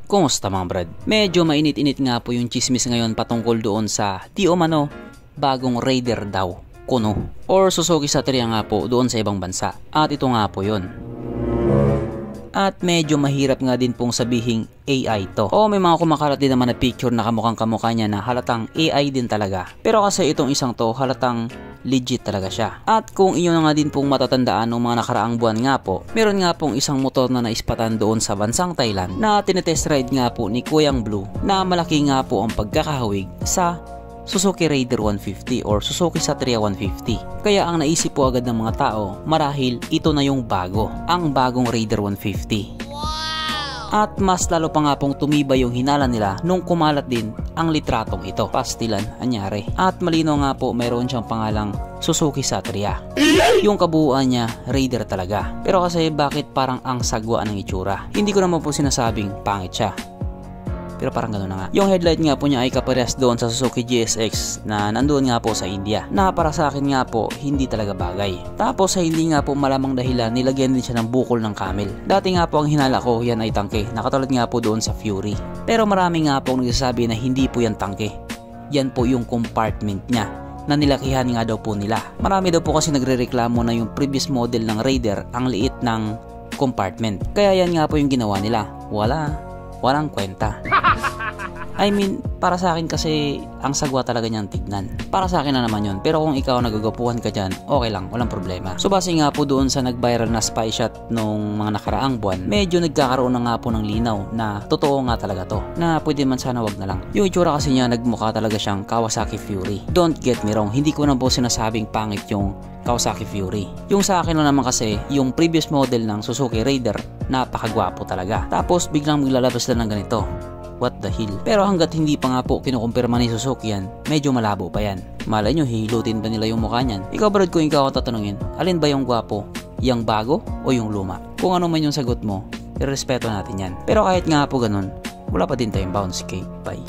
Kumusta mga brad? Medyo mainit-init nga po yung chismis ngayon patungkol doon sa di umano bagong Raider daw, kuno or Suzuki Satria nga po doon sa ibang bansa. At ito nga po yun. At medyo mahirap nga din pong sabihing AI to. O may mga kumakalat din naman na picture na kamukhang kamukha niya na halatang AI din talaga. Pero kasi itong isang to halatang legit talaga siya. At kung inyo na nga din pong matatandaan ng mga nakaraang buwan nga po, meron nga pong isang motor na naispatan doon sa bansang Thailand na tinetest ride nga po ni Kuyang Blue na malaki nga po ang pagkakahawig sa Suzuki Raider 150 or Suzuki Satria 150. Kaya ang naisip po agad ng mga tao, marahil ito na yung bago, ang bagong Raider 150. At mas lalo pa nga pong tumibay yung hinala nila nung kumalat din ang litratong ito. Pastilan, anyari. At malino nga po mayroon siyang pangalang Suzuki Satria. Yung kabuuan niya, Raider talaga. Pero kasi bakit parang ang sagwa ng itsura? Hindi ko naman po sinasabing pangit siya. Pero parang gano'n na nga. Yung headlight nga po niya ay kaparehas doon sa Suzuki GSX na nandoon nga po sa India. Na para sa akin nga po, hindi talaga bagay. Tapos sa hindi nga po malamang dahilan, nilagyan din siya ng bukol ng camel. Dati nga po ang hinala ko, yan ay tangke. Nakatulad nga po doon sa Fury. Pero marami nga po nagsasabi na hindi po yan tangke. Yan po yung compartment niya na nilakihan nga daw po nila. Marami daw po kasi nagrereklamo na yung previous model ng Raider ang liit ng compartment. Kaya yan nga po yung ginawa nila. Walang kwenta. I mean, para sa akin kasi ang sagwa talaga niyang tignan. Para sa akin na naman yun. Pero kung ikaw nagagapuhan ka dyan, okay lang, walang problema. So base nga po doon sa nag-viral na spy shot nung mga nakaraang buwan, medyo nagkakaroon na nga po ng linaw na totoo nga talaga to. Na pwede man sana wag na lang. Yung itsura kasi niya nagmukha talaga siyang Kawasaki Fury. Don't get me wrong, hindi ko na po sinasabing pangit yung Kawasaki Fury. Yung sa akin lang naman kasi, yung previous model ng Suzuki Raider, napakagwapo talaga. Tapos biglang maglalabas lang ng ganito. What the hell? Pero hanggat hindi pa nga po kinukumpirma ni Suzuki yan, medyo malabo pa yan. Malay nyo, hihilutin pa nila yung mukha niyan. Ikaw brad, kung ikaw ang tatanungin, alin ba yung gwapo? Yung bago o yung luma? Kung ano man yung sagot mo, irespeto natin yan. Pero kahit nga po ganun, wala pa din tayong bounce cake. Bye.